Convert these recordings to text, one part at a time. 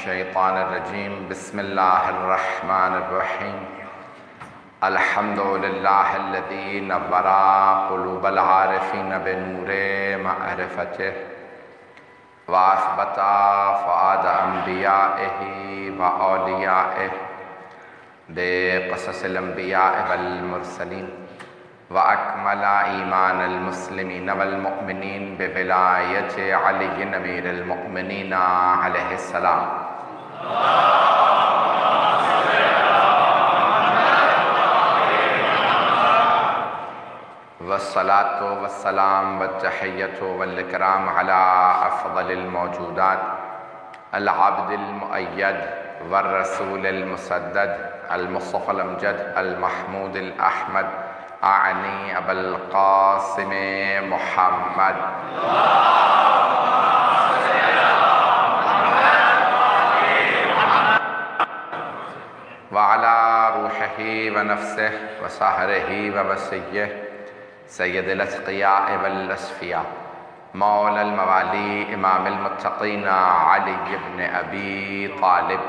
الشیطان الرجیم بسم اللہ الرحمن الرحیم الحمد للہ الذی نور قلوب العارفین بنور معرفتہ واثبت فؤاد انبیائہ واولیائہ بقصص الانبیاء والمرسلین وأكمل إيمان المسلمين والمؤمنين بولاية علي أمير المؤمنين عليه السلام والصلاة والسلام والتحية والإكرام على أفضل الموجودات العبد المؤيد والرسول المسدد المصطفى الأمجد المحمود الأحمد أعني أبا القاسم محمد وعلى روحه ونفسه وسهره ووصيه سيد الأتقياء والأصفياء مولى الموالي إمام المتقين علي بن أبي طالب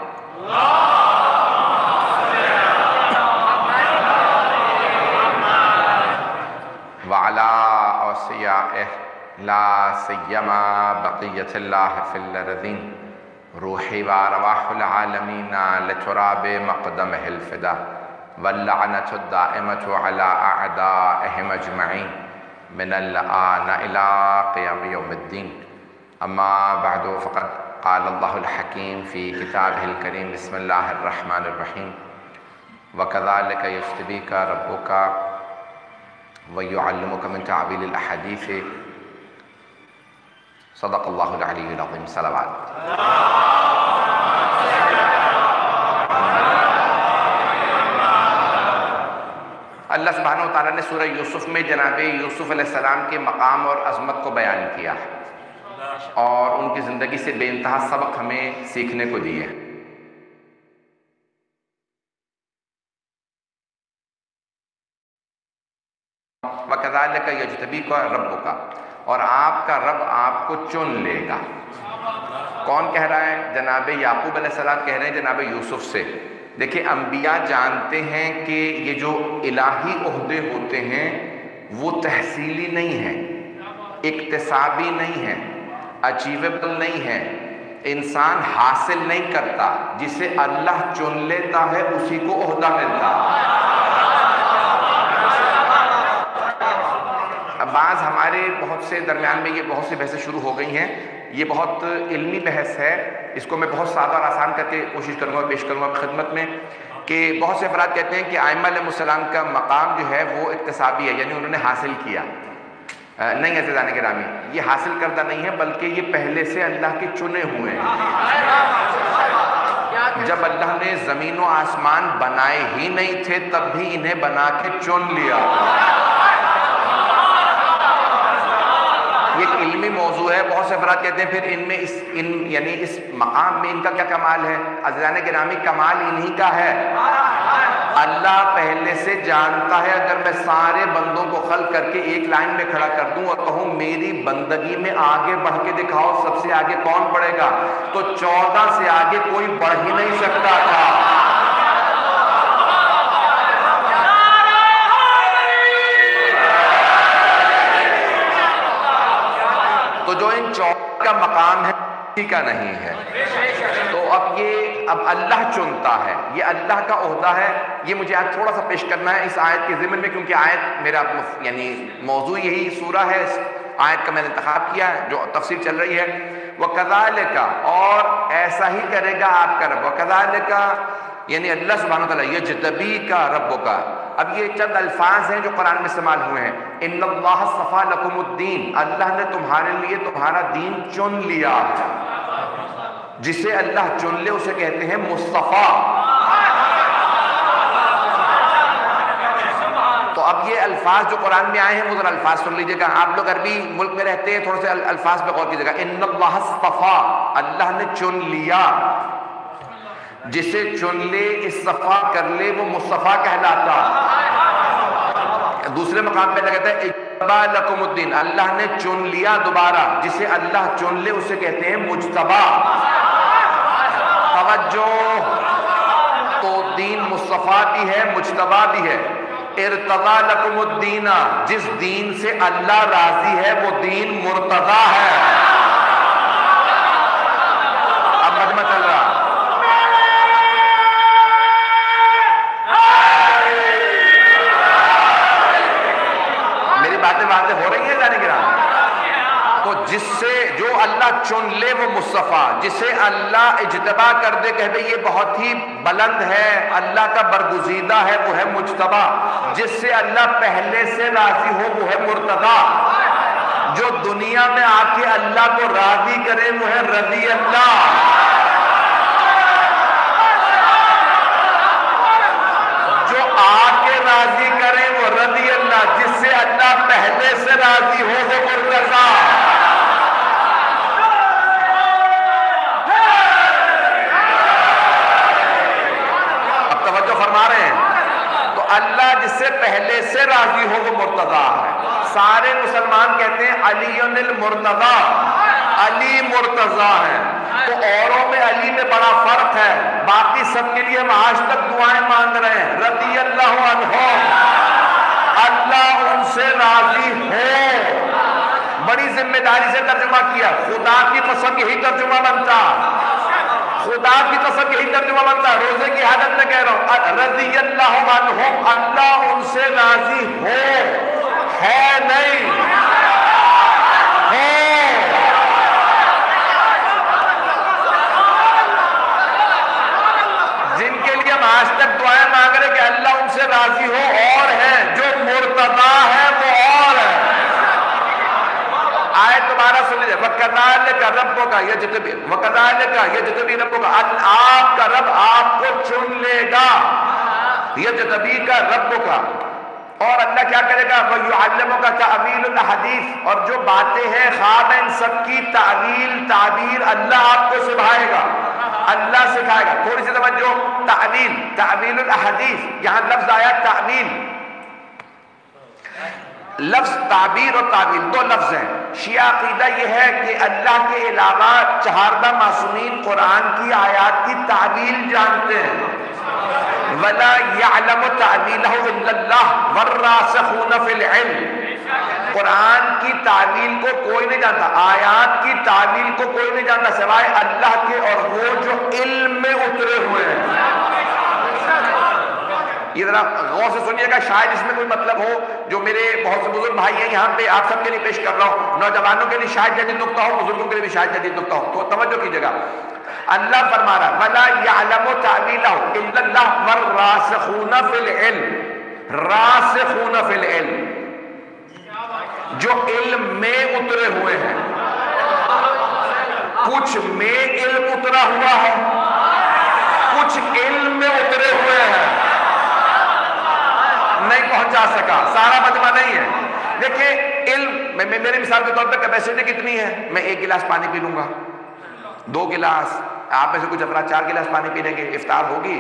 وعلى أوصيائه لا سيما بقية الله في الأرضين روحي وأرواح العالمين لتراب مقدمه الفدا واللعنة الدائمة على أعدائهم أجمعين من الآن إلى قيام يوم الدين أما بعد فقد قال الله الحكيم في كتابه الكريم بسم الله الرحمن الرحيم وكذلك يجتبيك ربك ويعلمك من تعويل الأحاديث صدق الله العلي العظيم صلوات اللہ سبحانہ وتعالیٰ نے سورہ یوسف میں جناب یوسف علیہ السلام کے مقام اور عظمت کو بیان کیا اور ان کی زندگی سے بے انتہا سبق ہمیں سیکھنے کو دیے وَكَذَلِكَ يَجْتَبِيكَ رَبُّكَ اور آپ کا رب آپ کو چن لے گا. کون کہہ رہا ہے؟ جناب یعقوب علیہ السلام کہہ رہے ہیں جناب یوسف سے. دیکھیں انبیاء جانتے ہیں کہ یہ جو الہی عہدے ہوتے ہیں وہ تحصیلی نہیں ہیں، اکتسابی نہیں ہیں، اچیویبل نہیں ہیں، انسان حاصل نہیں کرتا، جسے اللہ چن لیتا ہے اسی کو عہدہ ملتا ہے. بعض ہمارے بہت سے درمیان میں یہ بہت سی بحثیں شروع ہو گئی ہیں. یہ بہت علمی بحث ہے، اس کو میں بہت سادہ اور آسان کر کے کوشش کروں گا پیش کروں گا خدمت میں کہ بہت سے افراد کہتے ہیں کہ ائمہ علیہ السلام کا مقام جو ہے وہ اکتسابی ہے، یعنی انہوں نے حاصل کیا. نہیں عزیزان گرامی، یہ حاصل کردہ نہیں ہے بلکہ یہ پہلے سے اللہ کے چنے ہوئے ہیں. جب اللہ نے زمین و آسمان بنائے ہی نہیں تھے تب بھی انہیں بنا کے چن لیا. یہ ایک علمی موضوع ہے. بہت سے افراد کہتے ہیں پھر ان میں یعنی اس مقام میں ان کا کیا کمال ہے؟ عزیزان گرامی کمال انہی کا ہے. اللہ پہلے سے جانتا ہے اگر میں سارے بندوں کو خلق کر کے ایک لائن میں کھڑا کر دوں اور کہوں میری بندگی میں آگے بڑھ کے دکھاؤ سب سے آگے کون بڑھے گا، تو 14 سے آگے کوئی بڑھ ہی نہیں سکتا تھا. تو جو ان 14 کا مقام ہے کسی کا نہیں ہے. تو اب اللہ چنتا ہے، یہ اللہ کا عہدہ ہے. یہ مجھے آج تھوڑا سا پیش کرنا ہے اس آیت کے ضمن میں، کیونکہ آیت میرا یعنی موضوع یہی سورہ ہے. اس آیت کا میں نے انتخاب کیا ہے جو تفسیر چل رہی ہے. وَكَذَلِكَ اور ایسا ہی کرے گا آپ کا رب. وَكَذَلِكَ یعنی اللہ سبحانہ وتعالیٰ يَجْتَبِيكَ رَبُّكَ. اب یہ چند الفاظ ہیں جو قرآن میں استعمال ہوئے ہیں. إِنَّ اللَّهَ اصْطَفَىٰ لَكُمُ الدِّينَ اللہ نے تمہارے لیے تمہارا دین چن لیا. جسے اللہ چن لے اسے کہتے ہیں مصطفیٰ. تو اب یہ الفاظ جو قرآن میں آئے ہیں وہ ذرا الفاظ سن لیجئے گا. آپ لوگ عربی ملک میں رہتے ہیں، تھوڑے سے الفاظ پہ غور کیجئے گا. إِنَّ اللَّهَ اصْطَفَىٰ اللہ نے چن لیا. جسے چن لے اصطفا کر لے وہ مصطفیٰ کہلاتا. دوسرے مقام پہ کہتا ہے اجتبا لکم الدین اللہ نے چن لیا دوبارہ. جسے اللہ چن لے اسے کہتے ہیں مجتبا. توجہ، تو دین مصطفیٰ بھی ہے، مجتبیٰ بھی ہے. ارتضی لکم الدین، جس دین سے اللہ راضی ہے وہ دین مرتضی ہے. اب مجمع چل رہا. میری باتیں واضح ہو رہی ہیں جانے گرام؟ تو جس سے جو اللہ چن لے وہ مصطفیٰ، جسے اللہ اجتبا کر دے کہ بھئی یہ بہت ہی بلند ہے، اللہ کا برگزیدہ ہے، وہ ہے مجتبا. جس سے اللہ پہلے سے راضی ہو وہ ہے مرتضی. جو دنیا میں آ کے اللہ کو راضی کرے وہ ہے رضی اللہ. جو آ کے راضی کرے وہ رضی اللہ. جس سے اللہ پہلے سے راضی ہو وہ مرتضی. فرما رہے ہیں تو اللہ جس سے پہلے سے راضی ہو وہ مرتضی ہے. سارے مسلمان کہتے ہیں علی المرتضی، علی مرتضی ہے. تو اوروں میں علی میں بڑا فرق ہے. باقی سب کے لیے ہم آج تک دعائیں مانگ رہے ہیں رضی اللہ عنہ، اللہ ان سے راضی ہو. بڑی ذمہ داری سے ترجمہ کیا. خدا کی قسم یہی ترجمہ بنتا، خدا کی قسم یہی ترجمہ بنتا. روزے کی حالت میں کہہ رہا ہوں رضی اللہ عنہم، اللہ ان سے راضی ہو. ہے نہیں ہے. جن کے لیے ہم آج تک دعائیں مانگ رہے کہ اللہ ان سے راضی ہو اور ہیں، جو مرتضی ہے وہ اور ہے. آئے تمہارا سن لیجیے. وَكَذَلِكَ رَبُّكَ يَجْتَبِي، وَكَذَلِكَ يَجْتَبِي رَبُّكَ، آپ کا رب آپ کو چن لے گا. يَجْتَبِيكَ رَبُّكَ، اور اللہ کیا کرے گا؟ وَيُعَلِّمُكَ تَأْوِيلَ الْأَحَادِيث، اور جو باتیں ہیں خواب ان سب کی تعویل تعبیر اللہ آپ کو سکھائے گا، اللہ سکھائے گا. تھوڑی سی توجہ. تعویل، تعویل الاحادیث، یہاں لفظ آیا تعویل. لفظ تعبیر اور تعویل دو لفظ ہیں. شیعہ عقیدہ یہ ہے کہ اللہ کے علاوہ 14 معصومین قرآن کی آیات کی تعویل جانتے ہیں. وَلَا يَعْلَمُ تَعْوِيلَهُ إِلَّا اللَّهُ وَالرَّاسِخُونَ فِي الْعِلْمِ. قرآن کی تعویل کو کوئی نہیں جانتا، آیات کی تعویل کو کوئی نہیں جانتا سوائے اللہ کے اور وہ جو علم میں اترے ہوئے ہیں. یہ ذرا غور سے سنیے گا، شاید اس میں کوئی مطلب ہو جو میرے بہت سے بزرگ بھائی ہیں یہاں پہ آپ سب کے لیے پیش کر رہا ہوں. نوجوانوں کے لیے شاید جدید نکتہ ہو، بزرگوں کے لیے بھی شاید جدید نکتہ ہو، تو توجہ کیجیے گا. اللہ فرما رہا وَلَا يَعْلَمُ تَعْوِيلَهُ إِلَّا اللَّهُ وَالرَّاسِخُونَ فِي الْعِلْمِ. راسخون فی العلم، جو علم میں اترے ہوئے ہیں. کچھ میں علم اترا ہوا ہے، کچھ علم میں اترے ہوئے ہیں. نہیں پہنچا سکا، سارا مجمع نہیں ہے. دیکھیں علم، میرے مثال کے طور پہ کیپیسٹی کتنی ہے؟ میں 1 گلاس پانی پی لوں گا، 2 گلاس، آپ میں سے کچھ افراد 4 گلاس پانی پی لیں گے، افطار ہوگی.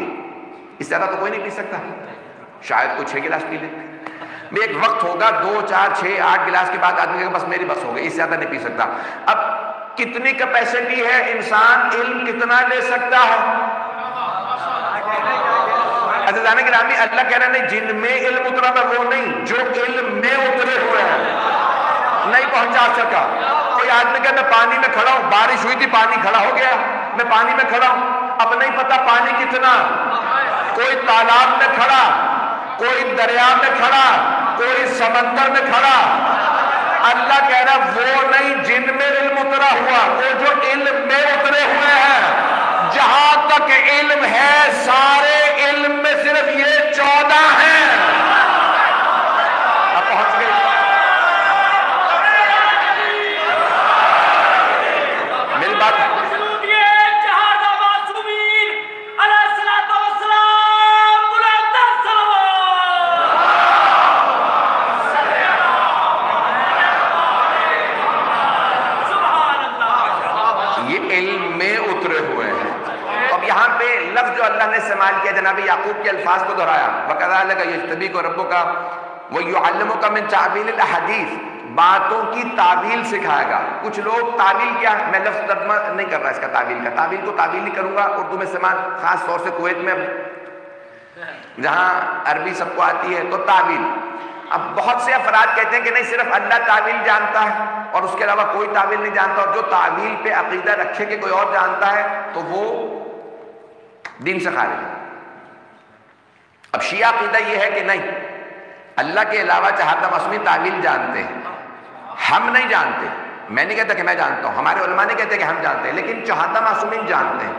اس طرح تو کوئی نہیں پی سکتا. شاید کوئی 6 گلاس پی لیں. ایک وقت ہوگا 2 4 6 8 گلاس کے بعد آدمی بس میری بس ہو گئی، اس سے زیادہ نہیں پی سکتا. اب کتنی کیپیسٹی ہے؟ انسان علم کتنا لے سکتا ہے؟ عزیزان گرامی، اللہ کہہ رہا نہیں جن میں علم اترا ہے وہ نہیں، جو علم میں اترے ہوئے ہیں. نہیں پہنچا سکا. کوئی آدمی کہ میں پانی میں کھڑا ہوں، بارش ہوئی تھی پانی کھڑا ہو گیا، میں پانی میں کھڑا ہوں، اب نہیں پتا پانی کتنا. کوئی تالاب میں کھڑا، کوئی دریا میں کھڑا، کوئی سمندر میں کھڑا. اللہ کہہ رہا وہ نہیں جن میں علم اترا ہوا، وہ جو علم میں اترے ہوئے ہیں. جہاں تک علم ہے سارے علم میں صرف یہ 14 ہیں. اب پہنچ گئے. میری بات لفظ جو اللہ نے استعمال کیا جناب یعقوب کے الفاظ کو دہرایا. وَكَذَلِكَ يَجْتَبِيكَ رَبُّكَ وَيُعَلِّمُكَ مِن تَأْوِيلِ الْأَحَادِيثِ. باتوں کی تعویل سکھائے گا۔ کچھ لوگ تعویل کیا، میں لفظ ترجمہ نہیں کر رہا اس کا تعویل کا، تعویل کو تعویل نہیں کروں گا، اردو میں استعمال خاص طور سے کویت میں جہاں عربی سب کو آتی ہے تو تعویل۔ اب بہت سے افراد کہتے ہیں کہ نہیں صرف اللہ تعویل جانتا ہے اور اس کے علاوہ کوئی تعویل نہیں جانتا، اور جو تعویل پہ عقیدہ رکھے کہ کوئی اور جانتا ہے تو وہ دین سے خارج ہے۔ اب شیعہ عقیدہ یہ ہے کہ نہیں، اللہ کے علاوہ چہارہ معصومین تعویل جانتے ہیں، ہم نہیں جانتے۔ میں نہیں کہتا کہ میں جانتا ہوں، ہمارے علماء نہیں کہتے کہ ہم جانتے ہیں، لیکن چہارہ معصومین جانتے ہیں۔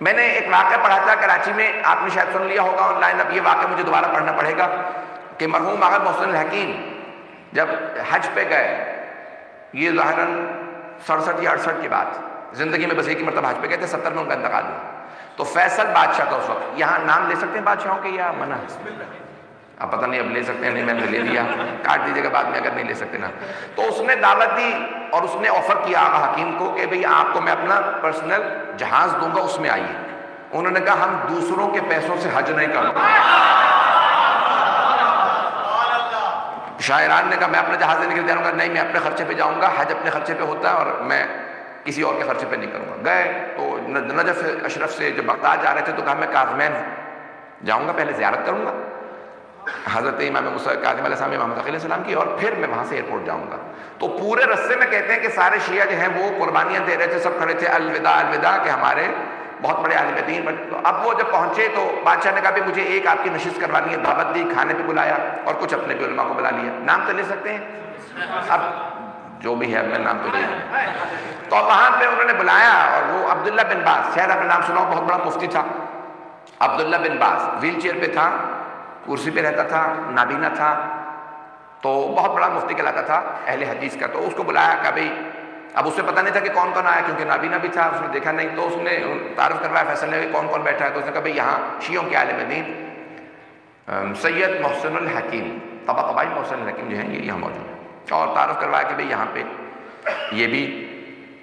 میں نے ایک واقعہ پڑھا تھا کراچی میں، آپ نے شاید سن لیا ہوگا آن لائن، اب یہ واقعہ مجھے دوبارہ پڑھنا پڑے گا، کہ مرحوم آغا محسن الحکیم جب حج پہ گئے، یہ ظاہراً 67 یا 68 کی بات، زندگی میں بس ایک ہی مرتبہ حج پہ گئے تھے، 70 میں ان کا انتقال ہوا۔ تو فیصل بادشاہ تھا اس وقت، یہاں نام لے سکتے ہیں بادشاہوں کے یا منع؟ اب پتہ نہیں اب لے سکتے ہیں نہیں، میں نے لے لیا، کاٹ دیجیے گا بعد میں اگر نہیں لے سکتے نا۔ تو اس نے دعوت دی اور اس نے آفر کیا آغا حکیم کو کہ بھئی آپ کو میں اپنا پرسنل جہاز دوں گا، اس میں آئیے۔ انہوں نے کہا ہم دوسروں کے پیسوں سے حج نہیں کرتے۔ شاعران نے کہا میں اپنا جہاز دینے کے لیے جاؤں گا، نہیں میں اپنے خرچے پہ جاؤں گا، حج اپنے خرچے پہ ہوتا ہے اور میں کسی اور کے خرچے پہ نہیں کروں گا۔ گئے تو نجف اشرف سے جب بغداد جا رہے تھے تو کہا میں کاظمین جاؤں گا، پہلے زیارت کروں گا حضرت امام موسیٰ کاظم علیہ السلام، امام علیہ السلام کی، اور پھر میں وہاں سے ایئرپورٹ جاؤں گا۔ تو پورے رستے میں کہتے ہیں کہ سارے شیعہ جو ہیں وہ قربانیاں دے رہے تھے، سب کھڑے تھے الوداع الوداع کہ ہمارے بہت بڑے عالم دین۔ تو اب وہ جب پہنچے تو بادشاہ نے کہا بھی مجھے ایک آپ کی نشست کروانی ہے، دعوت دی، کھانے پہ بلایا اور کچھ اپنے بھی علماء کو بلا لیا۔ نام تو لے سکتے ہیں، اب جو بھی ہے میں نام تو لے لوں۔ تو وہاں پہ انہوں نے بلایا اور وہ عبداللہ بن باز، شاید آپ نے نام سنا ہو، بہت بڑا مفتی تھا عبداللہ بن باز، ویل چیئر پہ تھا، کرسی پہ رہتا تھا، نابینا تھا، تو بہت بڑا مفتی کہلاتا تھا اہل حدیث کا۔ تو اس کو بلایا کہ بھئی، اب اسے پتہ نہیں تھا کہ کون کون آیا کیونکہ نابینا بھی تھا، اس نے دیکھا نہیں، تو اس نے تعارف کروایا فیصل نے کون کون بیٹھا ہے، تو اس نے کہا بھئی یہاں شیعوں کے عالم دین سید محسن الحکیم، طبائی محسن الحکیم جو ہیں یہ یہاں موجود ہیں، اور تعارف کروایا کہ بھئی یہاں پہ یہ بھی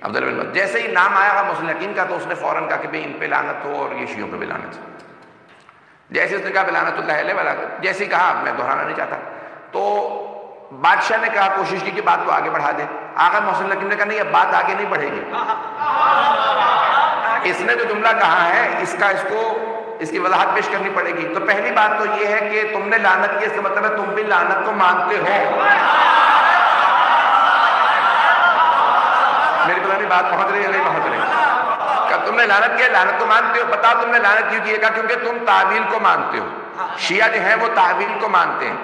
عبداللہ بن باز۔ جیسے ہی نام آیا محسن الحکیم کا تو اس نے فوراً کہا کہ بھئی ان پہ لعنت ہو اور یہ شیعوں پہ بھی لعنت ہو۔ جیسے اس نے کہا بلعنت اللہ علیہ ولا، جیسے ہی کہا میں دہرانا نہیں چاہتا، تو بادشاہ نے کہا کوشش کی کہ بات کو آگے بڑھا دے۔ آغا محسن الحکیم نے کہا نہیں اب بات آگے نہیں بڑھے گی، اس نے جو جملہ کہا ہے اس کی وضاحت پیش کرنی پڑے گی۔ تو پہلی بات تو یہ ہے کہ تم نے لعنت کی، اس کا مطلب ہے تم بھی لعنت کو مانتے ہو۔ میری پتہ نہیں بات پہنچ رہی ہے نہیں پہنچ رہی؟ تم نے لعنت کیا، لعنت کو مانتے ہو؟ بتاؤ تم نے لعنت کیوں کیے گا؟ کیونکہ تم تعویل کو مانتے ہو۔ شیعہ جو ہیں وہ تعویل کو مانتے ہیں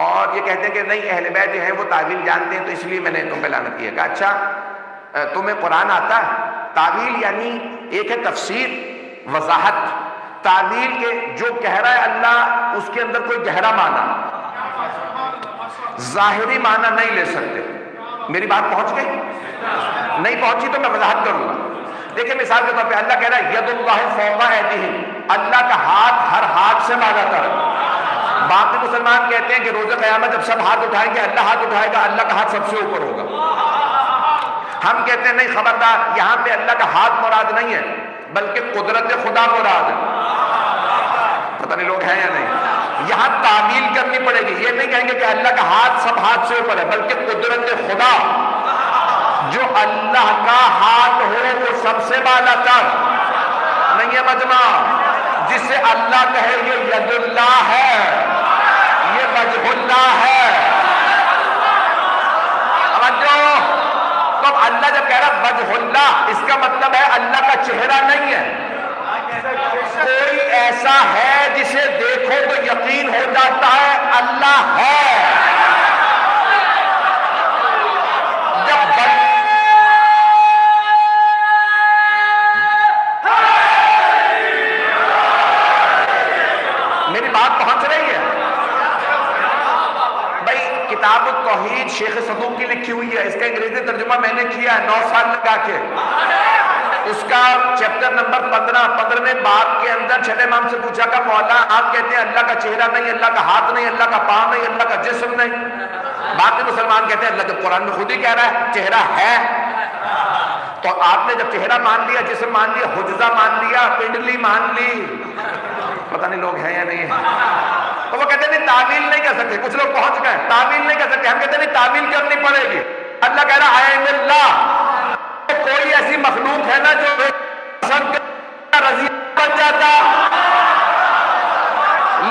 اور یہ کہتے ہیں کہ نہیں اہل بیت جو ہیں وہ تعویل جانتے ہیں، تو اس لیے میں نے تم پہ لعنت کیا۔ کہا اچھا تمہیں قرآن آتا ہے؟ تعویل یعنی ایک ہے تفسیر، وضاحت۔ تعویل کے جو کہہ رہا ہے اللہ، اس کے اندر کوئی گہرا معنی، ظاہری معنی نہیں لے سکتے۔ میری بات پہنچ گئی؟ نہیں پہنچی تو میں وضاحت کروں گا۔ دیکھیں مثال کے طور پہ اللہ کہہ رہا ہے ید اللہ فوق ایدیہم، اللہ کا ہاتھ ہر ہاتھ سے مانا کر۔ باقی مسلمان کہتے ہیں کہ روز قیامت جب سب ہاتھ اٹھائیں گے اللہ ہاتھ اٹھائے گا، اللہ کا ہاتھ سب سے اوپر ہوگا۔ ہم کہتے ہیں نہیں خبردار، یہاں پہ اللہ کا ہاتھ مراد نہیں ہے بلکہ قدرت خدا مراد ہے۔ پتہ نہیں لوگ ہیں یا نہیں؟ یہاں تعویل کرنی پڑے گی، یہ نہیں کہیں گے کہ اللہ کا ہاتھ سب ہاتھ سے اوپر ہے، بلکہ قدرت خدا جو اللہ کا ہاتھ ہو وہ سب سے بالا تر نہیں ہے مجمع، جس سے اللہ کہے یہ ید اللہ ہے، یہ وجہ اللہ ہے۔ تو اللہ جب کہہ رہا وجہ اللہ، اس کا مطلب ہے اللہ کا چہرہ نہیں ہے۔ کوئی ایسا ہے جسے دیکھو تو یقین ہو جاتا ہے اللہ ہے۔ میری بات پہنچ رہی ہے؟ بھائی کتاب التوحید شیخ صدوق کی لکھی ہوئی ہے، اس کا انگریزی ترجمہ میں نے کیا ہے 9 سال لگا کے۔ اس کا چیپٹر نمبر 15 باب کے اندر چھٹے امام سے پوچھا کہ مولا آپ کہتے ہیں اللہ کا چہرہ نہیں، اللہ کا ہاتھ نہیں، اللہ کا پاؤں نہیں، اللہ کا جسم نہیں۔ باقی مسلمان کہتے ہیں اللہ جب قرآن میں خود ہی کہہ رہا ہے چہرہ ہے، تو آپ نے جب چہرہ مان لیا، جسم مان لیا، حجزہ مان لیا، پنڈلی مان لی، پتہ نہیں لوگ ہیں یا نہیں ہیں؟ تو وہ کہتے ہیں نہیں تعویل نہیں کر سکتے. کچھ لوگ پہنچ گئے تعویل نہیں کر سکتے. ہم کہتے ہیں نہیں تعویل کرنی پڑے گی. اللہ کہہ رہا عین اللہ. کوئی ایسی مخلوق ہے نا جو رضی بن جاتا.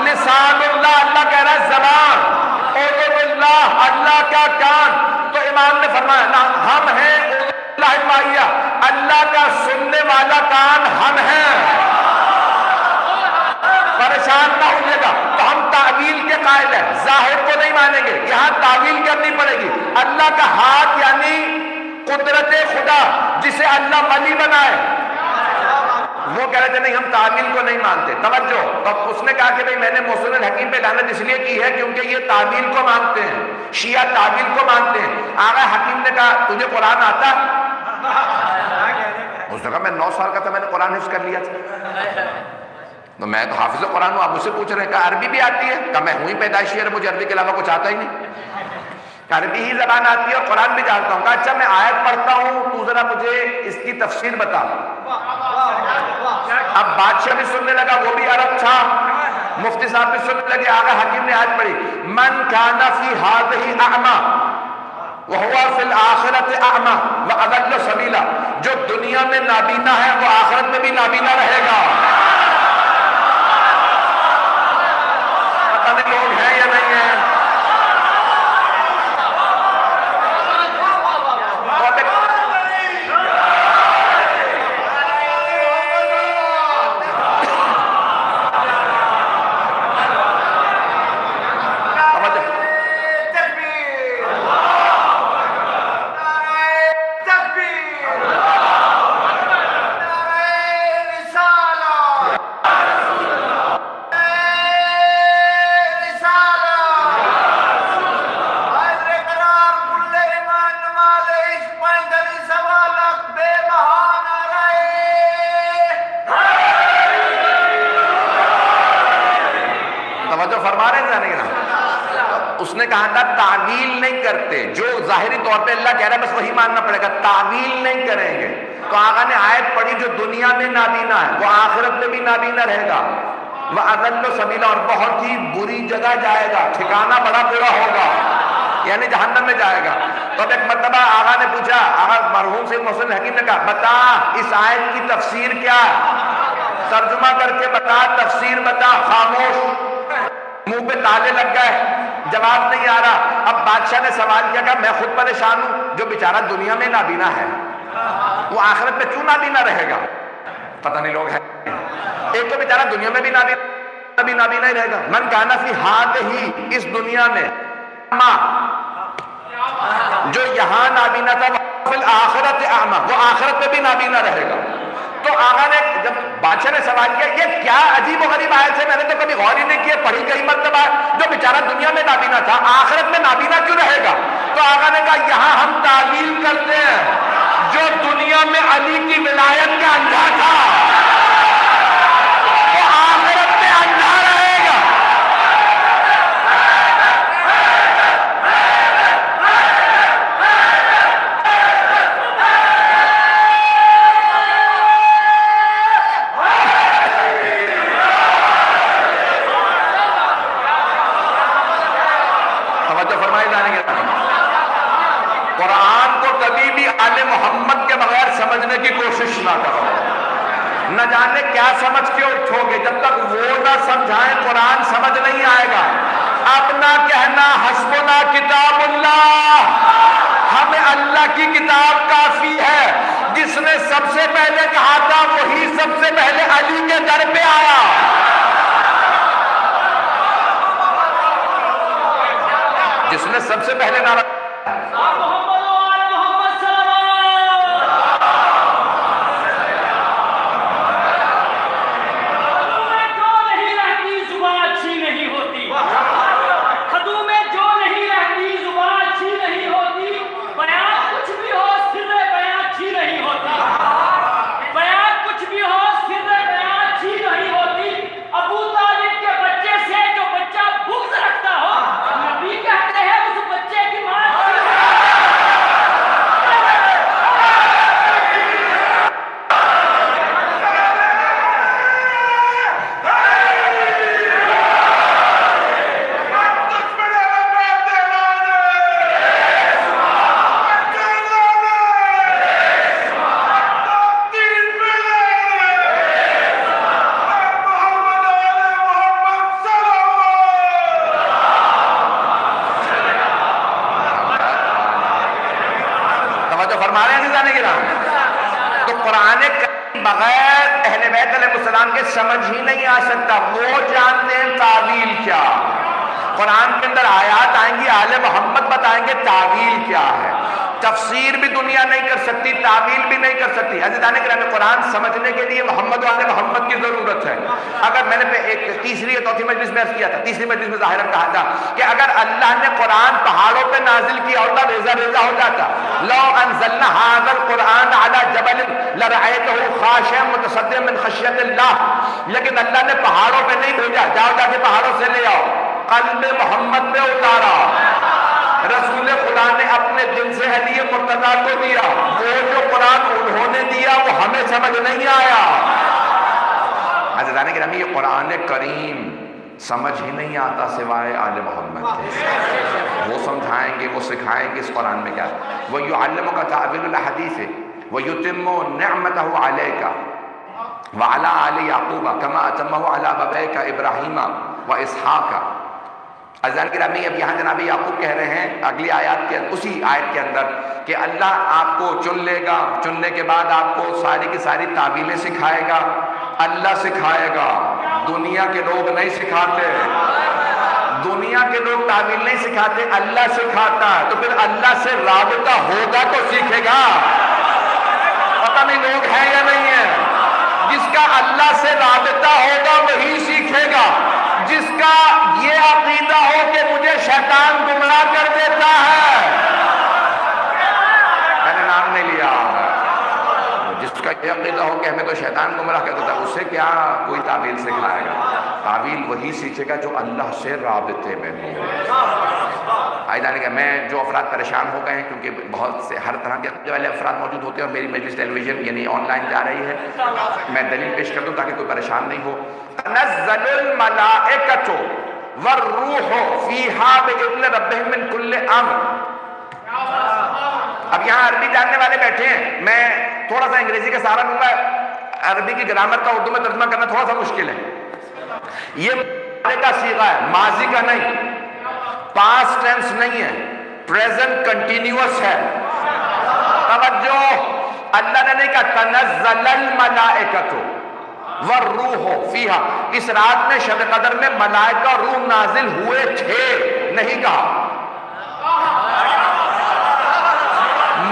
لسان اللہ, اللہ کہہ رہا ہے زبان. اذن اللہ, اللہ کا کان. تو امام نے فرمایا نا ہم ہیں اللہ مائیہ, اللہ کا سننے والا کان ہم ہیں. پریشان نہ ہوئیے گا. تو ہم تعویل کے قائل ہیں, ظاہر کو نہیں مانیں گے. یہاں تعویل کرنی پڑے گی. اللہ کا ہاتھ یعنی قدرت خدا جسے اللہ ولی بنائے, وہ کہہ رہے تھے نہیں ہم تعویل کو نہیں مانتے. توجہ. تو اس نے کہا کہ بھئی میں نے محسن الحکیم پہ لعنت اس لیے کی ہے کیونکہ یہ تعویل کو مانتے ہیں, شیعہ تعویل کو مانتے ہیں. آغا حکیم نے کہا تجھے قرآن آتا؟ اس نے کہا میں 9 سال کا تھا, میں نے قرآن حفظ کر لیا تھا. تو میں تو حافظ قرآن ہوں, آپ مجھ سے پوچھ رہے ہیں. کہا عربی بھی آتی ہے؟ کہا میں ہوں ہی پیدائشی عرب, مجھے عربی کے علاوہ کچھ آتا ہی نہیں. عربی ہی زبان آتی ہے اور قرآن بھی جانتا ہوں. کہا اچھا میں آیت پڑھتا ہوں, تو ذرا مجھے اس کی تفسیر بتا. اب بادشاہ بھی سننے لگا, وہ بھی عرب تھا. مفتی صاحب بھی سننے لگے. آغا حکیم نے آیت پڑھی من کان فی ہذہ اعمی وہو فی الآخرۃ اعمی واضل سبیلا. جو دنیا میں نابینا ہے وہ آخرت میں بھی نابینا رہے گا. پتہ نہیں لوگ ہیں یا نہیں ہیں. اس نے کہا تھا تعویل نہیں کرتے. جو ظاہری طور پہ اللہ کہہ رہا ہے بس وہی ماننا پڑے گا, تعویل نہیں کریں گے. تو آقا نے آیت پڑھی جو دنیا میں نابینا ہے وہ آخرت میں بھی نابینا رہے گا. وَأَضَلُّ سَبِيلًا, اور بہت ہی بری جگہ جائے گا, ٹھکانہ بڑا برا ہوگا, یعنی جہنم میں جائے گا. تو ایک مرتبہ آقا نے پوچھا, آقا مرحوم سے محسن الحکیم نے کہا بتا اس آیت کی تفسیر کیا, ترجمہ کر کے بتا, تفسیر بتا. خاموش, منہ پہ تالے لگ گئے, جواب نہیں آ رہا. اب بادشاہ نے سوال کیا, کہ میں خود پریشان ہوں, جو بیچارہ دنیا میں نابینا ہے وہ آخرت میں کیوں نابینا رہے گا. پتہ نہیں لوگ ہیں. ایک تو بیچارہ دنیا میں بھی نابینا ہی رہے گا. من کان فی ہذہ, اس دنیا میں, جو یہاں نابینا تھا فی الآخرۃ اعمی, وہ آخرت میں بھی نابینا رہے گا. تو آقا نے جب بادشاہ نے سوال کیا یہ کیا عجیب و غریب آیت ہے, میں نے تو کبھی غور ہی نہیں کیا, پڑھی کئی مرتبہ, جو بیچارہ دنیا میں نابینا تھا آخرت میں نابینا کیوں رہے گا. تو آقا نے کہا یہاں ہم تعویل کرتے ہیں, جو دنیا میں علی کی ولایت کا اندھا تھا وہ آخرت میں اندھا رہے گا. قرآن کو کبھی بھی آل محمد کے بغیر سمجھنے کی کوشش نہ کرو. نہ جانے کیا سمجھ کے اٹھو گے, جب تک وہ نہ سمجھائیں قرآن سمجھ نہیں آئے گا. اپنا کہنا حسبنا کتاب اللہ, ہمیں اللہ کی کتاب کافی ہے. جس نے سب سے پہلے کہا تھا وہی سب سے پہلے علی کے در پہ آیا. جس نے سب سے پہلے نعرہ بغض رکھتا ہو, نبی کہتے ہیں اس بچے کی ماں توجہ فرما رہے ہیں عزیزان کرام؟ تو قرآن بغیر اہل بیت علیہ السلام کے سمجھ ہی نہیں آ سکتا. وہ جانتے ہیں تعویل کیا. قرآن کے اندر آیات آئیں گی، آل محمد بتائیں گے تعویل کیا ہے. تفسیر بھی دنیا نہیں کر سکتی، تعویل بھی نہیں کر سکتی. عزیزان کرام، قرآن سمجھنے کے لیے محمد و آل محمد کی ضرورت ہے. اگر میں نے ایک تیسری یا چوتھی مجلس میں عرض کیا تھا، تیسری مجلس میں ظاہراً کہا تھا کہ اگر اللہ نے قرآن پہاڑوں پہ نازل کیا ہوتا ریزہ ریزہ ہو جاتا. لو انزلنا هذا القرآن على جبل لرأيته خاشعا متصدعا من خشیۃ اللہ. لیکن اللہ نے پہاڑوں پہ نہیں بھیجا جاؤ جا کے پہاڑوں سے لے آؤ، قلب محمد پہ اتارا. رسول خدا نے اپنے دل سے ہدیہ مرتضیٰ کو دیا. وہ جو قرآن انہوں نے دیا وہ ہمیں سمجھ نہیں آیا. عزیزان گرامی، یہ قرآن کریم سمجھ ہی نہیں آتا سوائے آل محمد کے. وہ سمجھائیں گے، وہ سکھائیں گے اس قرآن میں کیا. وَيُعَلِّمُكَ تَعْوِيلَ الْأَحَادِيثِ وَيُتِمُّ نِعْمَتَهُ عَلَيْكَ وَعَلَىٰ آلِ يَعْقُوبَ كَمَا أَتَمَّهُ عَلَىٰ أَبَوَيْكَ إِبْرَاهِيمَ وَإِسْحَاقَ. عزیزان گرامی، اب یہاں جناب یعقوب کہہ رہے ہیں اگلی آیات کے اسی آیت کے اندر کہ اللہ آپ کو چن لے گا، چننے کے بعد آپ کو ساری کی ساری تعویلیں سکھائے گا. اللہ سکھائے گا، دنیا کے لوگ نہیں سکھاتے. دنیا کے لوگ تعویل نہیں سکھاتے، اللہ سکھاتا ہے. تو پھر اللہ سے رابطہ ہوگا تو سیکھے گا. پتہ نہیں لوگ ہیں یا نہیں ہیں. جس کا اللہ سے رابطہ ہوگا وہی سیکھے گا. جس کا یہ عقیدہ ہو کہ مجھے شیطان گمراہ کر دیتا ہے، میں نے نام نہیں لیا، جس کا یہ عقیدہ ہو کہ ہمیں تو شیطان گمراہ کر دیتا ہے، اسے کیا کوئی تعویل سکھائے گا. تعویل وہی سیکھے گا جو اللہ سے رابطے میں ہو. جانے کا میں جو افراد پریشان ہو گئے ہیں کیونکہ بہت سے ہر طرح کے والے افراد موجود ہوتے ہیں اور میری مجلس ٹیلی ویژن یعنی آن لائن جا رہی ہے، میں دلیل پیش کر دوں تاکہ کوئی پریشان نہیں ہو. تنزل الملائکۃ والروح فیہا بإذن ربہم من کل امر. اب یہاں عربی جاننے والے بیٹھے ہیں، میں تھوڑا سا انگریزی کا سہارا لوں گا. عربی کی گرامر کا اردو میں ترجمہ کرنا تھوڑا سا مشکل ہے. یہ ماضی کا صیغہ ہے، ماضی کا نہیں، پاسٹ ٹینس نہیں ہے، پریزنٹ کنٹینیوس ہے. توجہ، اللہ نے نہیں کہا تنزل الملائکۃ والروح فیہا، اس رات میں شب قدر میں ملائکہ روح نازل ہوئے تھے، نہیں کہا.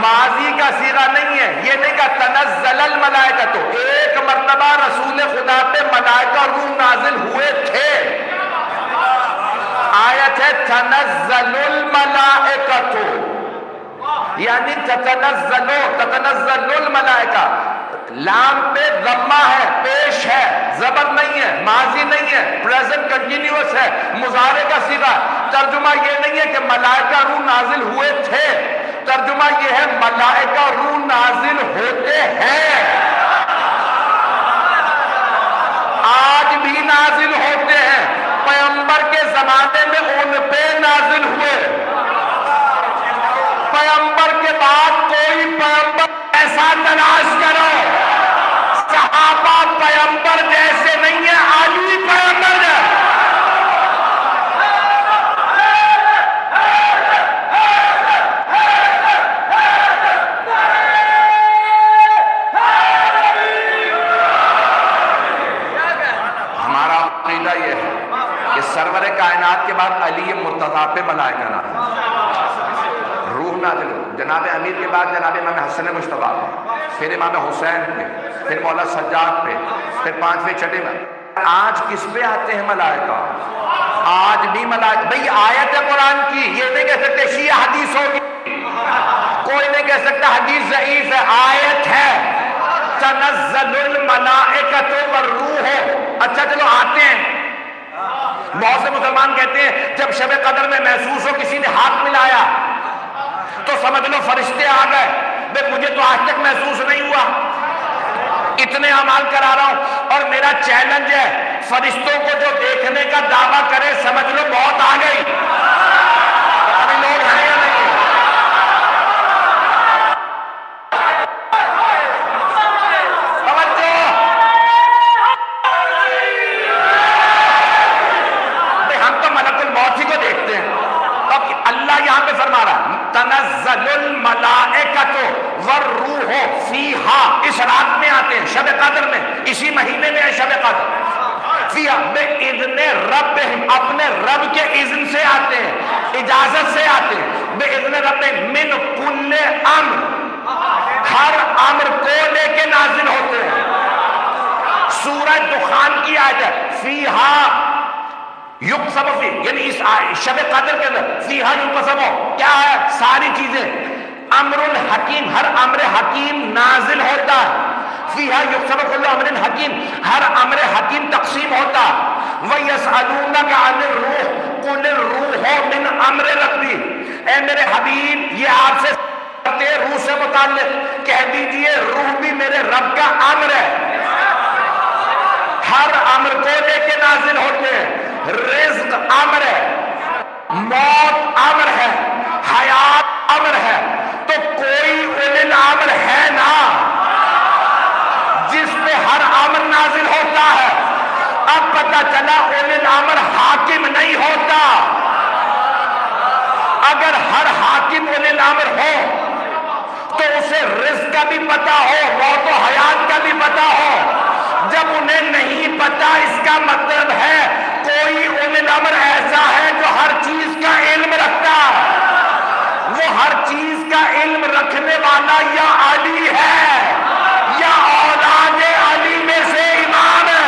ماضی کا صیغہ نہیں ہے. یہ نہیں کہا تنزل الملائکۃ، ایک مرتبہ رسول خدا پہ ملائکہ روح نازل ہوئے تھے. آیت ہے تنزل الملائکۃ، یعنی تتنزل الملائکہ. لام پہ ضمہ ہے، پیش ہے، زبر نہیں ہے، ماضی نہیں ہے، پریزنٹ کنٹینیوس ہے، مضارع کا صیغہ. ترجمہ یہ نہیں ہے کہ ملائکہ روح نازل ہوئے تھے، ترجمہ یہ ہے ملائکہ روح نازل ہوتے ہیں، آج بھی نازل ہوتے ہیں. پیغمبر کے زمانے میں ان پہ نازل ہوئے. پیغمبر کے بعد کوئی پیغمبر ایسا تلاش کرو، صحابہ پیغمبر جیسے نہیں ہیں، علی پیغمبر ہے. ہمارا عقیدہ یہ ہے کہ سرور کائنات کے بعد علی مرتضیٰ پہ ملائکہ نازل، روح نازل. جناب امیر کے بعد جناب امام حسن مجتبیٰ پہ، پھر امام حسین پہ، پھر مولا سجاد پہ، پھر پانچویں چھٹے میں. آج کس پہ آتے ہیں ملائکہ؟ آج بھی ملائکہ. بھئی آیت ہے قرآن کی، یہ نہیں کہہ سکتے شیعہ حدیث ہوگی، کوئی نہیں کہہ سکتا حدیث ضعیف ہے. آیت ہے تنزل الملائکۃ والروح. اچھا چلو آتے ہیں. بہت سے مسلمان کہتے ہیں جب شب قدر میں محسوس ہو کسی نے ہاتھ ملایا تو سمجھ لو فرشتے آ گئے. بے مجھے تو آج تک محسوس نہیں ہوا، اتنے اعمال کرا رہا ہوں. اور میرا چیلنج ہے فرشتوں کو جو دیکھنے کا دعویٰ کرے سمجھ لو بہت آ گئی. ابھی لوگ ہیں یا نہیں؟ اللہ یہاں پہ فرما رہا تنزل الملائکۃ ہو فیہا، اس رات میں آتے ہیں، شب قدر میں، اسی مہینے میں ہے شب قدر، فیہا بِإِذْنِ رَبِّهِمْ، اپنے رب کے اذن سے آتے ہیں، اجازت سے آتے ہیں، بِإِذْنِ رَبِّهِمْ مِنْ كُلِّ امر، ہر امر کو لے کے نازل ہوتے ہیں۔ سورہ دخان کی آیت ہے فیہا یقسم فی، یعنی اس شب قدر کے اندر فیہا یقسم، کیا ہے؟ ساری چیزیں، امر الحکیم، ہر امر حکیم نازل ہوتا ہے، فیہا یقسم کل امر حکیم، ہر امر حکیم تقسیم ہوتا ہے۔ وَيَسْأَلُونَكَ عَنِ الرُّوحِ قُلِ الرُّوحُ مِنْ أَمْرِ رَبِّي، اے میرے حبیب یہ آپ سے کرتے ہیں روح سے متعلق، کہہ دیجئے روح بھی میرے رب کا امر ہے، ہر امر کو لے کے نازل ہوتے ہیں۔ رزق امر ہے، موت امر ہے، حیات امر ہے، تو کوئی اولی الامر ہے نا جس پہ ہر امر نازل ہوتا ہے۔ اب پتہ چلا اولی الامر حاکم نہیں ہوتا، اگر ہر حاکم اولی الامر ہو تو اسے رزق کا بھی پتہ ہو، موت و حیات کا بھی پتہ ہو۔ جب انہیں نہیں پتا، اس کا مطلب ہے کوئی اولی الامر ایسا ہے جو ہر چیز کا علم رکھتا ہے، وہ ہر چیز کا علم رکھنے والا یا علی ہے یا اولاد علی میں سے امام ہے۔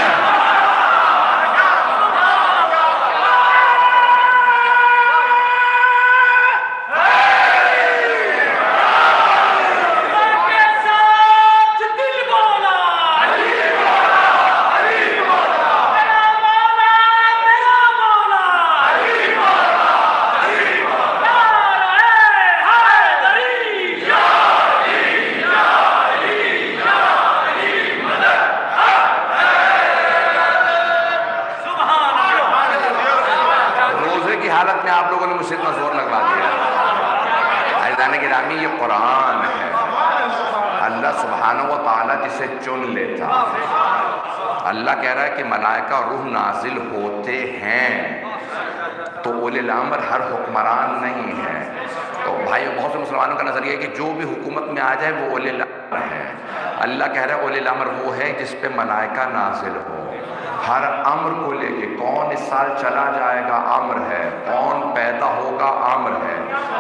حالت میں آپ لوگوں نے مجھ سے اتنا زور لگوا دیا۔ عزیزان گرامی یہ قرآن ہے، اللہ سبحانہ و تعالیٰ جسے چن لیتا، اللہ کہہ رہا ہے کہ ملائکہ روح نازل ہوتے ہیں، تو اولی الامر ہر حکمران نہیں ہے۔ تو بھائی بہت سے مسلمانوں کا نظریہ ہے کہ جو بھی حکومت میں آ جائے وہ اولی الامر ہے۔ اللہ کہہ رہا ہے اولی الامر وہ ہے جس پہ ملائکہ نازل ہو، ہر امر کو لے کے، کون اس سال چلا جائے گا امر ہے، کون پیدا ہوگا امر ہے،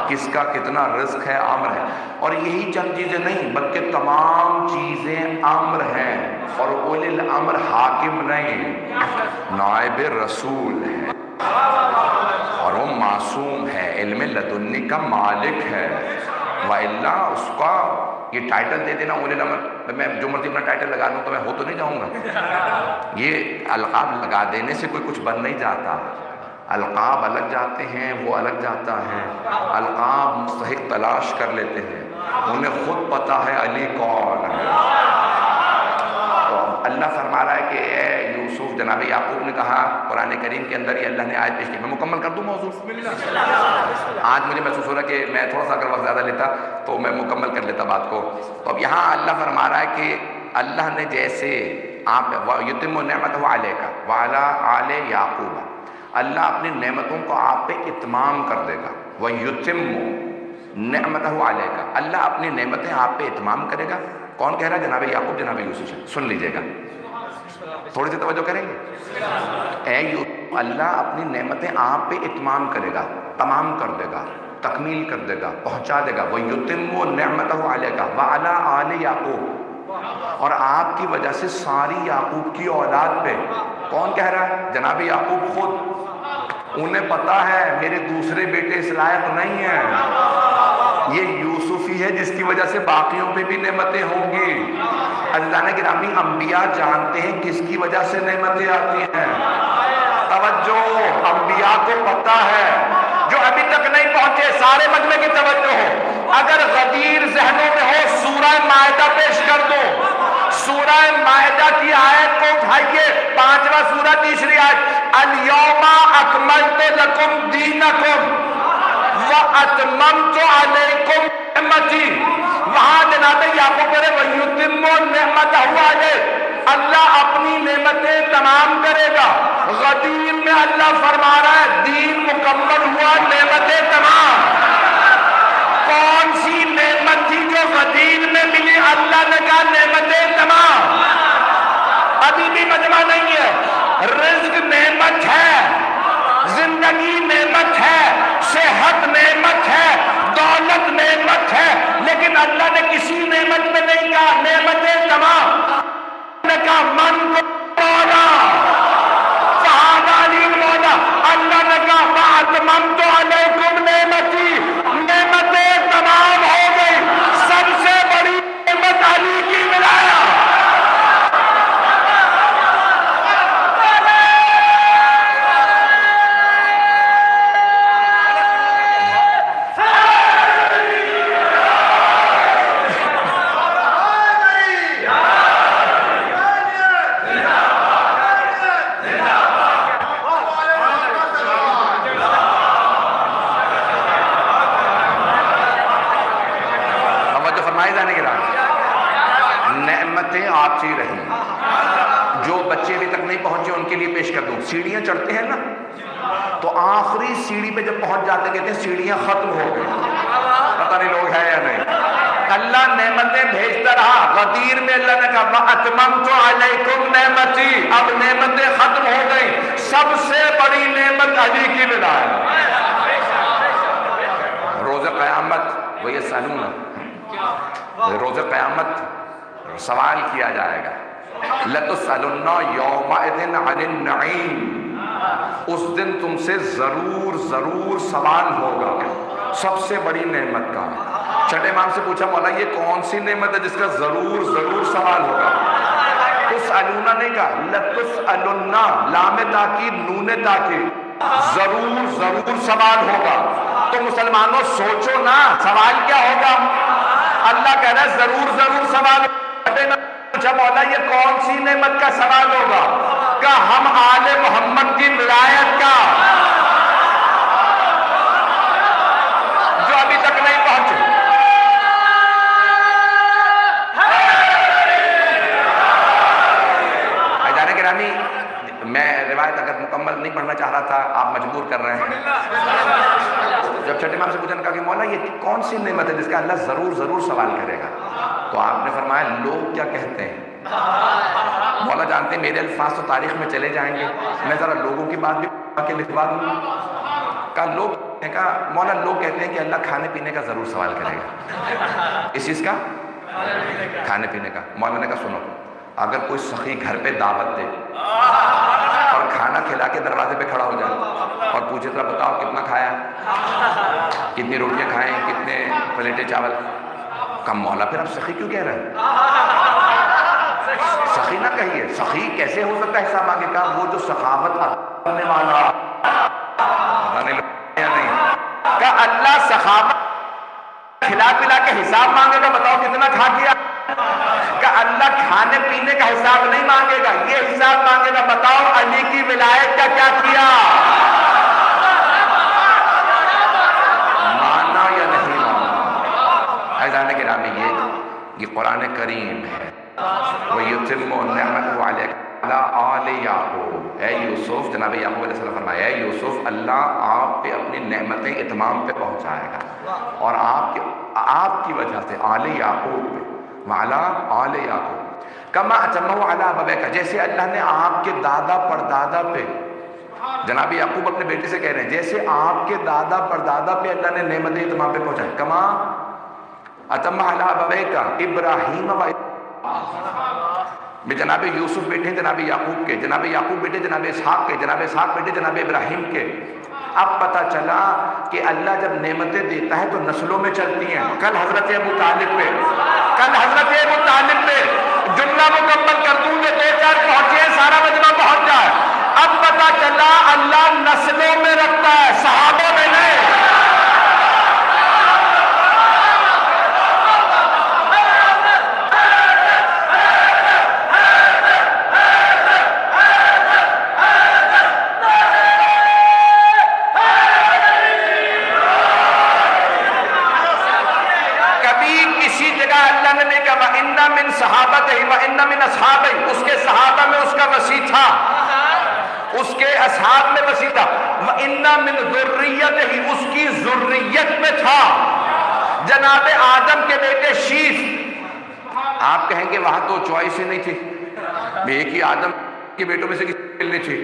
کس کا کتنا رزق ہے امر ہے، اور یہی چند چیزیں نہیں بلکہ تمام چیزیں امر ہیں، اور اولی الامر حاکم نہیں، نائب رسول ہے، اور وہ معصوم ہے، علم لدنی کا مالک ہے، وَإِلَّا اس کا یہ ٹائٹل دے دینا اولی الامر، میں جو مرضی اپنا ٹائٹل لگا دوں تو میں ہو تو نہیں جاؤں گا۔ یہ القاب لگا دینے سے کوئی کچھ بن نہیں جاتا، القاب الگ جاتے ہیں، وہ الگ جاتا ہے، القاب مستحق تلاش کر لیتے ہیں، انہیں خود پتہ ہے علی کون ہے۔ تو اللہ فرما رہا ہے کہ اے یوسف، جناب یعقوب نے کہا قرآن کریم کے اندر، یہ اللہ نے آیت پیش کی، میں مکمل کر دوں موضوع۔ آج مجھے محسوس ہو رہا ہے کہ میں تھوڑا سا اگر وقت زیادہ لیتا تو میں مکمل کر لیتا بات کو۔ تو اب یہاں اللہ فرما رہا ہے کہ اللہ نے جیسے آپ یتم نعمتہ علیکا وعلی آل یعقوب، اللہ اپنی نعمتوں کو آپ پہ اتمام کر دے گا، وَيُتِمُّ نِعْمَتَهُ عَلَيْكَ، اللہ اپنی نعمتیں آپ پہ اتمام کرے گا۔ کون کہہ رہا ہے؟ جناب یعقوب، جناب یوسف۔ سن لیجئے گا، تھوڑی سی توجہ کریں گے۔ اے یوسف، اللہ اپنی نعمتیں آپ پہ اتمام کرے گا، تمام کر دے گا، تکمیل کر دے گا، پہنچا دے گا۔ وَيُتِمُّ نِعْمَتَهُ عَلَيْكَ وَعَلَىٰ آلِ یعقوب، اور آپ کی وجہ سے ساری یعقوب کی اولاد پہ۔ کون کہہ رہا ہے؟ جناب یعقوب خود، انہیں پتا ہے میرے دوسرے بیٹے اس لائق نہیں ہیں، یہ یوسف ہی ہے جس کی وجہ سے باقیوں پہ بھی نعمتیں ہوں گی۔ عزیزان گرامی، انبیاء جانتے ہیں کس کی وجہ سے نعمتیں آتی ہیں۔ توجہ، انبیاء کو پتا ہے، جو ابھی تک نہیں پہنچے سارے مجمع کی توجہ ہو، اگر غدیر ذہنوں میں ہو سورہ مائدہ پیش کر دو، سورہ مائدہ کی آیت کو اٹھائیے، 5واں سورہ 3ری آیت، الیوم اکملت لکم دینکم واتممت علیکم نعمتی، وہاں جناب یعقوب کرے ویتم نعمتہ علیہ، اللہ اپنی نعمتیں تمام کرے گا۔ غدیر میں اللہ فرما رہا ہے دین مکمل ہوا، نعمتیں تمام۔ کون سی نعمت تھی جو غدیر میں ملی؟ فرمائے جانے کے بعد نعمتیں آتی رہیں، جو بچے ابھی تک نہیں پہنچے ان کے لیے پیش کر دوں۔ سیڑھیاں چڑھتے ہیں نا تو آخری سیڑھی پہ جب پہنچ جاتے کہتے ہیں سیڑھیاں ختم ہو گئی، پتہ نہیں لوگ ہے یا نہیں۔ اللہ نعمتیں بھیجتا رہا، غدیر میں اللہ نے کہا وَأَتْمَمْتُ عَلَيْكُمْ نعمتی، اب نعمتیں ختم ہو گئی۔ سب سے بڑی نعمت علی کی ولایت۔ روز قیامت وہ یہ سنون، روز قیامت سوال کیا جائے گا لَتُسْأَلُنَّ يَوْمَئِذٍ عَنِ النَّعِيمِ، اس دن تم سے ضرور سوال ہوگا سب سے بڑی نعمت کا۔ چھٹے امام سے پوچھا مولا یہ کون سی نعمت ہے جس کا ضرور سوال ہوگا؟ تسألون نہیں کہا، لَتُسْأَلُنَّ، لام تاکید نون تاکید، ضرور سوال ہوگا۔ تو مسلمانوں سوچو نا سوال کیا ہوگا؟ اللہ کہہ رہا ہے ضرور سوال ہوگا۔ پوچھا مولا یہ کون سی نعمت کا سوال ہوگا؟ کہ ہم آل محمد کی ولایت کا، جو ابھی تک نہیں پہنچے۔ بھائی گرامی، میں روایت اگر مکمل نہیں پڑھنا چاہ رہا تھا، آپ مجبور کر رہے ہیں۔ جب چھٹے امام سے پوچھا، کہا کہ مولا یہ کون سی نعمت ہے جس کا اللہ ضرور سوال کرے گا؟ تو آپ نے فرمایا لوگ کیا کہتے ہیں؟ مولا جانتے ہیں میرے الفاظ تو تاریخ میں چلے جائیں گے، میں ذرا لوگوں کی بات بھی کے لکھوا دوں۔ کہا لوگ، کہا مولا لوگ کہتے ہیں کہ اللہ کھانے پینے کا ضرور سوال کرے گا۔ اس چیز کا؟ کھانے پینے کا۔ مولا نے کہا سنو، اگر کوئی سخی گھر پہ دعوت دے اور کھانا کھلا کے دروازے پہ کھڑا ہو جائے اور پوچھے ذرا بتاؤ کتنا کھایا، کتنی روٹیاں کھائیں، کتنے پلیٹیں چاول، کم مولا پھر آپ سخی کیوں کہہ رہے ہیں؟ سخی نہ کہیے، سخی کیسے ہو سکتا ہے حساب مانگے کا؟ وہ جو سخاوت کرنے والا، نہیں کہ اللہ سخاوت کھلا پلا کے حساب مانگے گا بتاؤ کتنا کھا کیا؟ کہ اللہ کھانے پینے کا حساب نہیں مانگے گا، یہ حساب مانگے گا بتاؤ علی کی ولایت کا کیا کیا؟ مانا یا نہیں مانا؟ عزیزان گرامی، یہ قرآن کریم ہے۔ وَيُتِمُّ نِعْمَتَهُ عَلَيْكَ وَعَلَىٰ آلِ یعقوب، اے یوسف، جناب یعقوب علیہ السلام فرمایا اے یوسف اللہ آپ پہ اپنی نعمتیں اتمام پہ پہنچائے گا، اور آپ کی وجہ سے آل یعقوب پہ، وَعَلَىٰ آلِ یعقوب کما أَتَمَّهُ عَلَىٰ أَبَوَيْكَ، جیسے اللہ نے آپ کے دادا پردادا پہ، جناب یعقوب اپنے بیٹے سے کہہ رہے ہیں جیسے آپ کے دادا پردادا پہ اللہ نے نعمتیں اتمام پہ پہنچائے، کما أَتَمَّ عَلَىٰ أَبَوَيْكَ إِبْرَاهِيمَ وَإِسْحَاقَ، جناب یوسف بیٹے جناب یعقوب کے، جناب یعقوب بیٹے جناب اسحاق کے، جناب اسحاق بیٹے جناب ابراہیم کے۔ اب پتہ چلا کہ اللہ جب نعمتیں دیتا ہے تو نسلوں میں چلتی ہیں۔ کل حضرت ابو طالب پہ جملہ مکمل کر دوں گے، 2-4 پہنچے ہیں سارا مجمع پہنچ جائے۔ اب پتہ چلا اللہ نسلوں میں رکھتا ہے، صحابوں میں نہیں۔ اس کے صحابہ میں اس کا وسیع تھا، اس کے اصحاب میں وسیع تھا، وَإِنَّ مِنْ ذُرِّيَّتِهِ، اس کی ذریت میں تھا۔ جناب آدم کے بیٹے شیث، آپ کہیں گے وہاں تو چوائس ہی نہیں تھی، ایک ہی آدم کے بیٹوں میں سے کسی کو ملنی تھی۔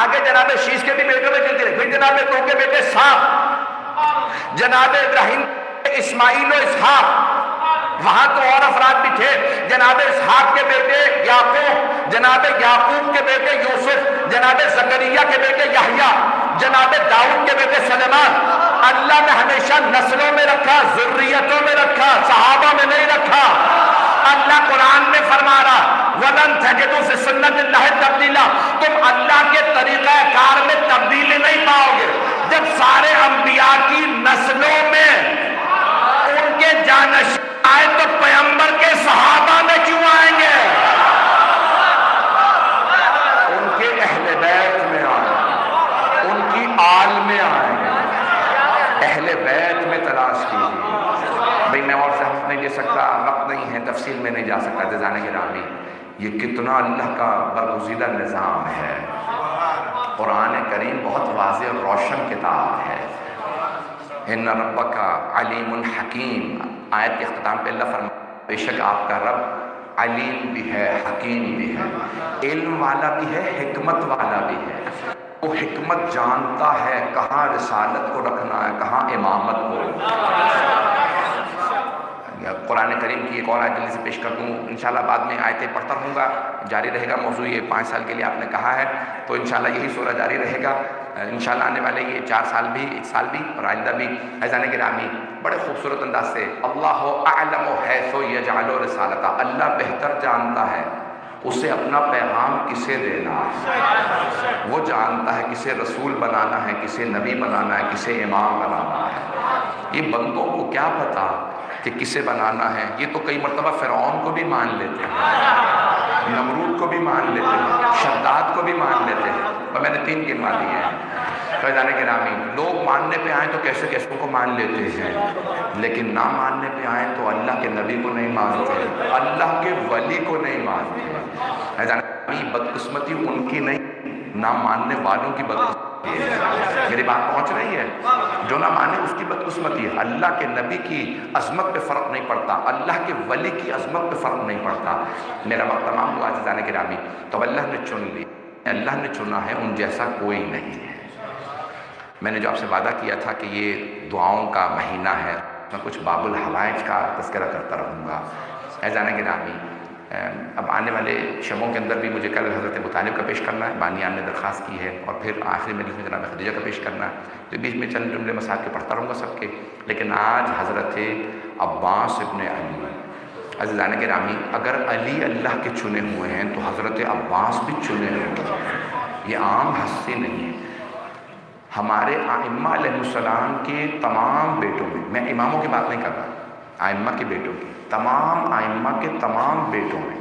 آگے جناب شیث کے بھی بیٹوں میں چلتے رہے، پھر جناب نوح کے بیٹے سام، جناب ابراہیم اسماعیل و اسحاق، وہاں تو اور افراد بھی تھے، جناب اسحاق کے بیٹے یعقوب، جناب یعقوب کے بیٹے یوسف، جناب زکریا کے بیٹے یحییٰ، جناب داؤد کے بیٹے سلیمان۔ اللہ نے ہمیشہ نسلوں میں رکھا، ذریتوں میں رکھا، صحابہ میں نہیں رکھا۔ اللہ قرآن میں فرما رہا وَلَن تَجِدُوا فِي سُنَّتِ اللَّهِ تَبْدِيلًا، تم اللہ کے طریقہ کار میں تبدیلی نہیں پاؤ گے۔ جب سارے انبیاء کی نسلوں میں ان کے جانشین آئے تو پیغمبر کے صحابہ میں کیوں آئیں گے؟ ان کے اہل بیت میں آئیں گے، ان کی آل میں آئیں گے، اہل بیت میں تلاش کیجیے۔ بھئی میں اور سے نہیں دے سکتا، وقت نہیں ہے، تفصیل میں نہیں جا سکتا عزیزان گرامی، یہ کتنا اللہ کا برگزیدہ نظام ہے۔ قرآن کریم بہت واضح اور روشن کتاب ہے۔ ان ربک علیم حکیم، آیت کے اختتام پہ اللہ فرماتا ہے بے شک آپ کا رب علیم بھی ہے، حکیم بھی ہے، علم والا بھی ہے، حکمت والا بھی ہے۔ وہ حکمت جانتا ہے کہاں رسالت کو رکھنا ہے، کہاں امامت کو۔ قرآن کریم کی ایک اور آیت جلدی سے پیش کر دوں، انشاءاللہ بعد میں آیتیں پڑھتا رہوں گا، جاری رہے گا موضوع، یہ 5 سال کے لیے آپ نے کہا ہے تو انشاءاللہ یہی سورہ جاری رہے گا انشاءاللہ آنے والے یہ 4 سال بھی، 1 سال بھی اور آئندہ بھی۔ عزیزان گرامی، بڑے خوبصورت انداز سے اللہ اعلم حیث یجعل رسالتہ، اللہ بہتر جانتا ہے اسے اپنا پیغام کسے دینا ہے، وہ جانتا ہے کسے رسول بنانا ہے، کسے نبی بنانا ہے، کسے امام بنانا ہے۔ یہ بندوں کو کیا پتا کہ کسے بنانا ہے؟ یہ تو کئی مرتبہ فرعون کو بھی مان لیتے ہیں، نمرود کو بھی مان لیتے ہیں، شداد کو بھی مان لیتے ہیں، اور میں نے 3 گنوا دیے ہیں۔ فیضان گرامی، لوگ ماننے پہ آئیں تو کیسے کیسوں کو مان لیتے ہیں، لیکن نہ ماننے پہ آئیں تو اللہ کے نبی کو نہیں مانتے، اللہ کے ولی کو نہیں مانتے۔ فیضان گرامی، بدقسمتی ان کی نہیں، نہ ماننے والوں کی بدقسمتی ہے۔ میری بات پہنچ رہی ہے؟ جو نہ مانے اس کی بدقسمتی ہے۔ اللہ کے نبی کی عظمت پہ فرق نہیں پڑتا، اللہ کے ولی کی عظمت پہ فرق نہیں پڑتا۔ میرا وقت تمام ہوا عزیزان گرامی، تو اللہ نے چن لی، اللہ نے چنا ہے، ان جیسا کوئی نہیں ہے۔ میں نے جو آپ سے وعدہ کیا تھا کہ یہ دعاؤں کا مہینہ ہے، میں کچھ باب الحوائج کا تذکرہ کرتا رہوں گا۔ عزیزان گرامی، اب آنے والے شبوں کے اندر بھی مجھے کل حضرت ابو طالب کا پیش کرنا ہے، بانیان نے درخواست کی ہے، اور پھر آخری مجلس میں جناب خدیجہ کا پیش کرنا ہے، تو بیچ میں چند جملے مسائل کے پڑھتا رہوں گا سب کے۔ لیکن آج حضرت عباس ابن علی، عزیزان گرامی، اگر علی اللہ کے چنے ہوئے ہیں تو حضرت عباس بھی چنے ہوئے ہیں، یہ عام ہستی نہیں ہے۔ ہمارے ائمہ علیہ السلام کے تمام بیٹوں میں اماموں کی بات نہیں کر رہا، ائمہ کے بیٹوں کی، تمام ائمہ کے تمام بیٹوں میں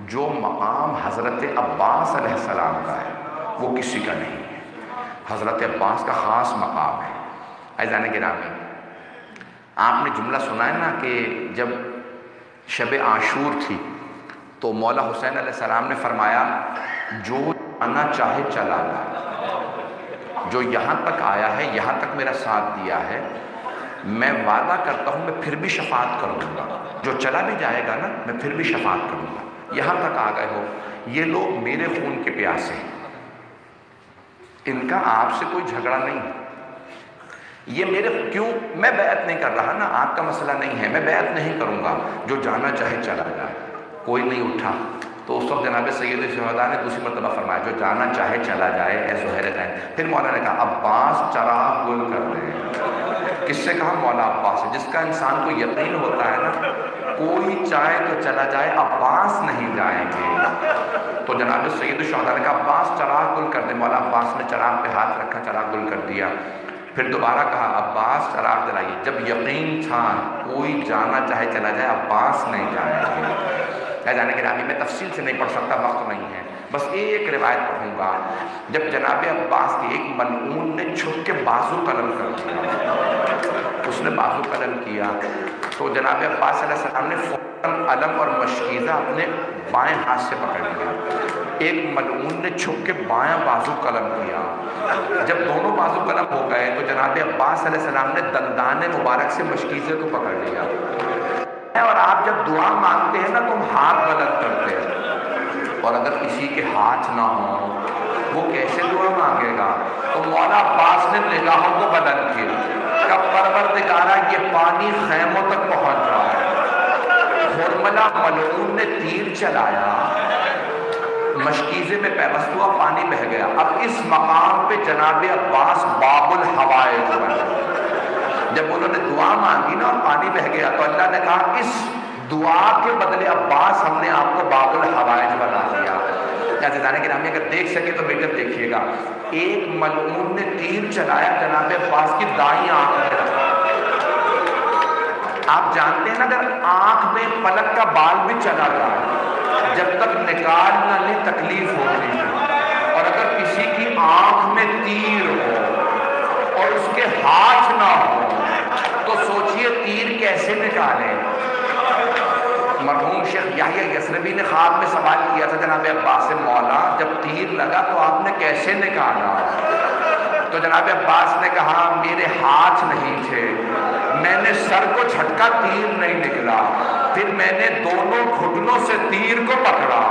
جو مقام حضرت عباس علیہ السلام کا ہے وہ کسی کا نہیں ہے، حضرت عباس کا خاص مقام ہے۔ عزیزان گرامی، آپ نے جملہ سنا ہے نا کہ جب شب عاشور تھی تو مولا حسین علیہ السلام نے فرمایا جو آنا چاہے چلا جائے، جو یہاں تک آیا ہے، یہاں تک میرا ساتھ دیا ہے، میں وعدہ کرتا ہوں میں پھر بھی شفاعت کروں گا، جو چلا بھی جائے گا نا میں پھر بھی شفاعت کروں گا۔ یہاں تک آ گئے ہو، یہ لوگ میرے خون کے پیاسے ہیں، ان کا آپ سے کوئی جھگڑا نہیں ہے، یہ میرے کیوں میں بیعت نہیں کر رہا نا، آپ کا مسئلہ نہیں ہے، میں بیعت نہیں کروں گا، جو جانا چاہے چلا جائے۔ کوئی نہیں اٹھا تو اس وقت جناب سید شہداء نے دوسری مرتبہ فرمایا جو جانا چاہے چلا جائے اے زہیر عین۔ پھر مولا نے کہا عباس چراغ گل کر دے۔ کس سے کہا؟ مولا عباس سے، جس کا انسان کو یقین ہوتا ہے نا کوئی چاہے تو چلا جائے، عباس نہیں جائیں گے۔ تو جناب سید الشہداء نے کہا عباس چراغ گل کر دے۔ مولا عباس نے چراغ پہ ہاتھ رکھا، چراغ گل کر دیا۔ پھر دوبارہ کہا عباس چراغ جلائیے۔ جب یقین تھا کوئی جانا چاہے چلا جائے، عباس نہیں جائیں گے۔ عزیزان گرامی، میں تفصیل سے نہیں پڑھ سکتا، وقت نہیں ہے، بس ایک روایت پڑھوں گا۔ جب جناب عباس کے ایک ملعون نے چھپ کے بازو قلم کر دیا، اس نے بازو قلم کیا تو جناب عباس علیہ السلام نے فوراً علم اور مشکیزہ اپنے بائیں ہاتھ سے پکڑ لیا۔ ایک ملعون نے چھپ کے بایاں بازو قلم کیا۔ جب دونوں بازو قلم ہو گئے تو جناب عباس علیہ السلام نے دندان مبارک سے مشکیزے کو پکڑ لیا۔ اور آپ جب دعا مانگتے ہیں نا تم ہاتھ بلند کرتے ہیں، اور اگر کسی کے ہاتھ نہ ہوں وہ کیسے دعا مانگے گا؟ تو مولا عباس نے نگاہوں کو بلند کیا کہ پروردگارا یہ پانی خیموں تک پہنچ رہا ہے۔ حرملہ ملعون نے تیر چلایا، مشکیزے میں پیوست ہوا، پانی بہہ گیا۔ اب اس مقام پہ جناب عباس باب الحوائج بنے۔ جب انہوں نے دعا مانگی نا اور پانی بہہ گیا تو اللہ نے کہا اس دعا کے بدلے عباس ہم نے آپ کو باب الحوائج بنا دیا۔ عزیزان گرامی، اگر دیکھ سکے تو بیٹر دیکھیے گا، ایک ملعون نے تیر چلایا، جناب عباس کی دائیں آنکھ میں رکھا۔ آپ جانتے ہیں نا اگر آنکھ میں پلک کا بال بھی چلا جائے جب تک نکال نہ لے تکلیف ہوتی ہے، اور اگر کسی کی آنکھ میں تیر ہو اور اس کے ہاتھ نہ ہو تو سوچئے تیر کیسے نکالے۔ شیخ یحییٰ یثربی نے خواب میں سوال کیا تھا جناب عباس سے، مولا جب تیر لگا تو آپ نے کیسے نکالا؟ تو جناب عباس نے کہا میرے ہاتھ نہیں تھے، میں نے سر کو جھٹکا، تیر نہیں نکلا، پھر میں نے دونوں گھٹنوں سے تیر کو پکڑا،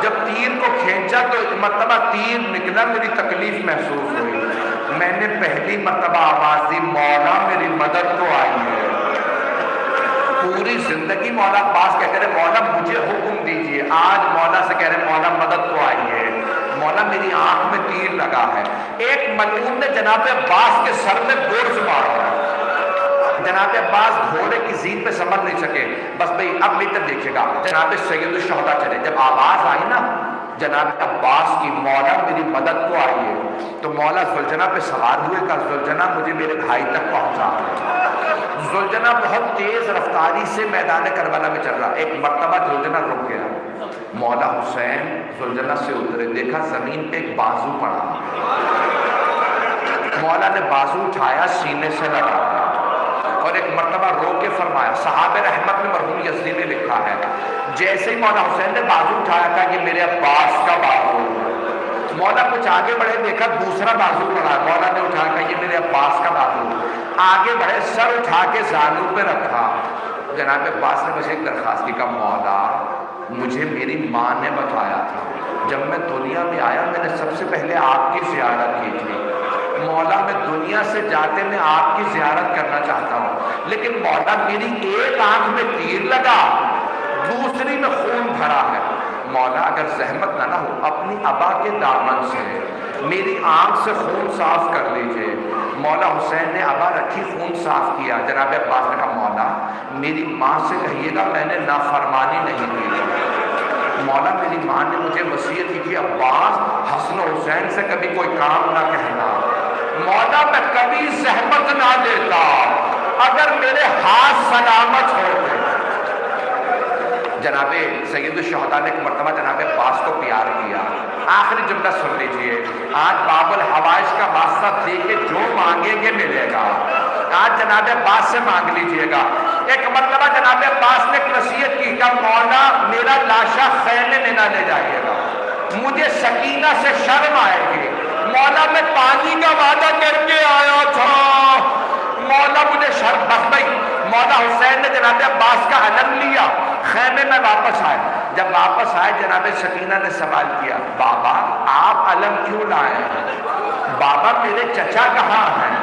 جب تیر کو کھینچا تو ایک مرتبہ تیر نکلا، میری تکلیف محسوس ہوئی، میں نے پہلی مرتبہ آواز دی مولا میری مدد کو آئی ہے۔ پوری زندگی مولا عباس کہتے رہے مولا مجھے حکم دیجئے، آج مولا سے کہہ رہے مولا مدد کو آئی ہے، مولا میری آنکھ میں تیر لگا ہے۔ ایک ملعون نے جناب عباس کے سر میں گرز مارا ہے، جناب عباس گھوڑے کی زین پہ سنبھل نہیں سکے، بس بھئی اب میٹر دیکھے گا، جناب سید الشہداء چلے، جب آواز آئی نا جناب عباس کی مولا میری مدد کو آئی ہے، تو مولا ذوالجناح پہ سوار ہوئے، کہا ذوالجناح مجھے میرے بھائی تک پہنچا۔ ذوالجناح بہت تیز رفتاری سے میدان کربلا میں چل رہا، ایک مرتبہ ذوالجناح رک گیا، مولا حسین ذوالجناح سے اترے، دیکھا زمین پہ ایک بازو پڑا، مولا نے بازو اٹھایا سینے سے لگایا اور ایک مرتبہ رو کے فرمایا، صحابہ رحمت میں مرحوم یزدی نے لکھا ہے جیسے ہی مولا حسین نے بازو اٹھایا تھا کہ میرے عباس کا بازو، مولا کچھ آگے بڑھے، دیکھا دوسرا بازو پڑا، مولا نے اٹھایا کہ یہ میرے عباس کا بازو، آگے بڑھے سر اٹھا کے زانو پہ رکھا، جناب عباس نے مجھے ایک درخواست کی، کہا مولا مجھے میری ماں نے بتایا تھا جب میں دنیا میں آیا میں نے سب سے پہلے آپ کی زیارت کی تھی، مولا میں دنیا سے جاتے میں آپ کی زیارت کرنا چاہتا ہوں، لیکن مولا میری ایک آنکھ میں تیر لگا دوسری میں خون بھرا ہے، مولا اگر زحمت نہ ہو اپنی ابا کے دامن سے میری آنکھ سے خون صاف کر لیجئے۔ مولا حسین نے ابا رکھی، خون صاف کیا، جناب عباس نے کہا مولا میری ماں سے کہیے گا میں نے نافرمانی نہیں کی، مولا میری ماں نے مجھے وصیت کی تھی عباس حسن و حسین سے کبھی کوئی کام نہ کہنا، مولا میں کبھی زحمت نہ دیتا اگر میرے ہاتھ سلامت ہوتے۔ جناب سید الشہداء نے ایک مرتبہ جناب عباس کو پیار کیا، آخری جملہ سن لیجئے، آج باب الحوائج کا واسطہ دے کے جو مانگیں گے ملے گا، آج جناب عباس سے مانگ لیجئے گا۔ ایک مرتبہ جناب عباس نے ایک نصیحت کی کہ مولا میرا لاشا خیمے میں نہ لے جائیے گا، مجھے سکینہ سے شرم آئے گی، مولا میں پانی کا وعدہ کر کے آیا تھا، مولا مجھے شرم بس گئی۔ مولا حسین نے جناب عباس کا علم لیا، خیمے میں واپس آئے، جب واپس آئے جناب سکینہ نے سوال کیا بابا آپ علم کیوں لائے؟ بابا میرے چچا کہاں ہیں؟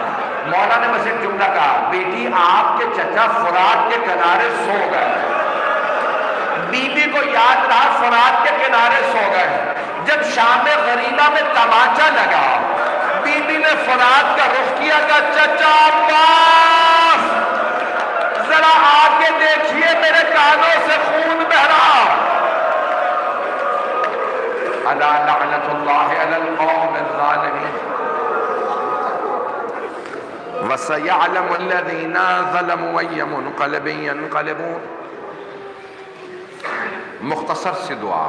مولا نے بس ایک جملہ کہا بیٹی آپ کے چچا فرات کے کنارے سو گئے، بی بی کو یاد رہا فرات کے کنارے سو گئے، جب شام غریبہ میں تماچا لگا بی بی نے فرات کا رخ کیا کہ چچا عباس ذرا آگے دیکھیے میرے کانوں سے خون بہ رہا، الا لعنت اللہ علی القوم الظالمین وسيعلم الذين ظلموا أي منقلب ينقلبون۔ مختصر سی دعا،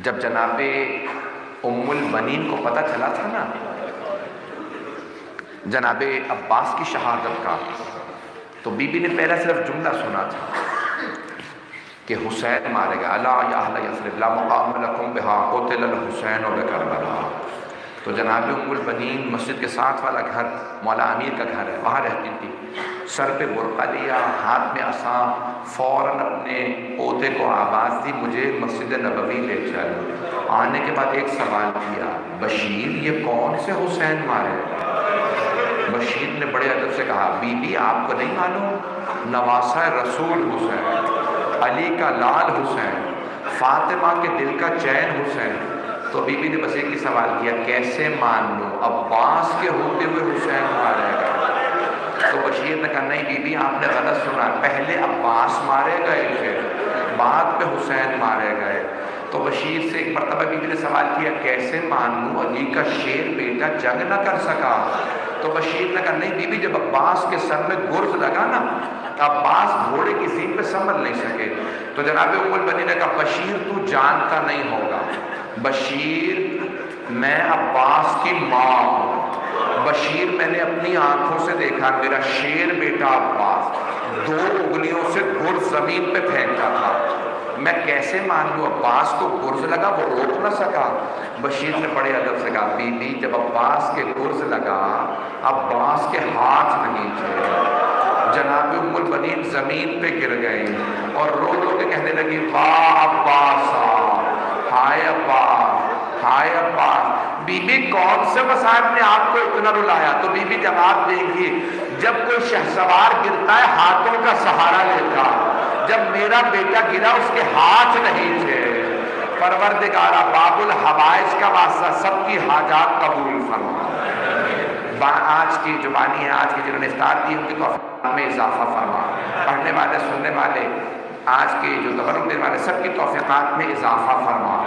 جب جناب ام البنین کو پتہ چلا تھا نا جناب عباس کی شہادت کا، تو بی بی نے پہلا صرف جملہ سنا تھا کہ حسین مارے گا، الا یا اہل یثرب لا مقام لکم بہا قتل الحسین بکربلا۔ تو جناب ام البنین مسجد کے ساتھ والا گھر مولا امیر کا گھر ہے، وہاں رہتی تھی، سر پہ برقع لیا، ہاتھ میں عصا، فوراً اپنے پوتے کو آواز دی مجھے مسجد نبوی لے چل۔ آنے کے بعد ایک سوال کیا بشیر یہ کون سے حسین مارے؟ بشیر نے بڑے ادب سے کہا بی بی آپ کو نہیں معلوم، نواسہ رسول حسین، علی کا لال حسین، فاطمہ کے دل کا چین حسین۔ تو بی بی نے بس ایک ہی سوال کیا کیسے مان لوں عباس کے ہوتے ہوئے حسین مارے گا؟ تو بشیر نے کہا نہیں بی بی آپ نے غلط سنا، پہلے عباس مارے گئے تھے بعد پہ حسین مارے گئے۔ تو بشیر سے ایک مرتبہ بی بی نے سوال کیا کیسے مان لوں علی کا شیر بیٹا جنگ نہ کر سکا؟ تو بشیر نے کہا نہیں بی بی جب عباس کے سر میں گرز لگا نا عباس گھوڑے کی زین پہ سنبھل نہیں سکے۔ تو جناب ام البنین نے کہا بشیر تو جانتا نہیں ہوگا، بشیر میں عباس کی ماں ہوں، بشیر میں نے اپنی آنکھوں سے دیکھا میرا شیر بیٹا عباس 2 انگلیوں سے گرز گرز زمین پہ پھینکا تھا۔ میں کیسے مان لوں؟ عباس کو گرز لگا، وہ روک نہ سکا۔ بشیر نے بڑے ادب سے کہا بی بی جب عباس کے گرز لگا عباس کے ہاتھ نہیں تھے۔ جناب ام البنین زمین پہ گر گئی اور رو رو کے کہنے لگی واہ عباسا، ہائے عباس، ہائے عباس۔ بی بی کون سے مصائب نے آپ کو اتنا رلایا؟ تو بی بی جواب دے گی جب کوئی شہسوار گرتا ہے ہاتھوں کا سہارا لیتا، جب میرا بیٹا گرا اس کے ہاتھ نہیں تھے۔ پروردگارہ باب الحوائج کا واسطہ سب کی حاجات قبول فرما۔ آج کی جو بانی ہے، آج کی جنہوں نے افطار دی ان کی توفیقات میں اضافہ فرما۔ پڑھنے والے سننے والے آج کے جو تبرک دینے والے سب کی توفیقات میں اضافہ فرما۔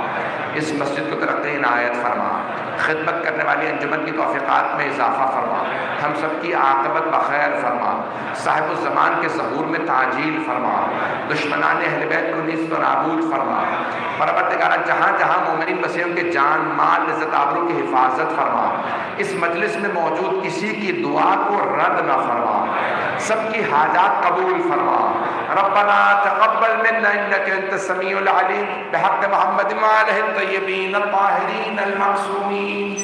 اس مسجد کو ترقی عنایت فرما۔ خدمت کرنے والی انجمن کی توفیقات میں اضافہ فرما۔ ہم سب کی عاقبت بخیر فرما۔ صاحب الزمان کے ظہور میں تعجیل فرما۔ دشمنان اہل بیت کو نیست و نابود فرما۔ پروردگارہ جہاں جہاں مومنین بسے ان کے جان مال عزت آبرو کی حفاظت فرما۔ اس مجلس میں موجود کسی کی دعا کو رد نہ فرما، سب کی حاجات قبول فرما۔ ربنا تقبل منا انك انت السميع العليم بحق محمد وآله الطيبين الطاهرين المعصومين۔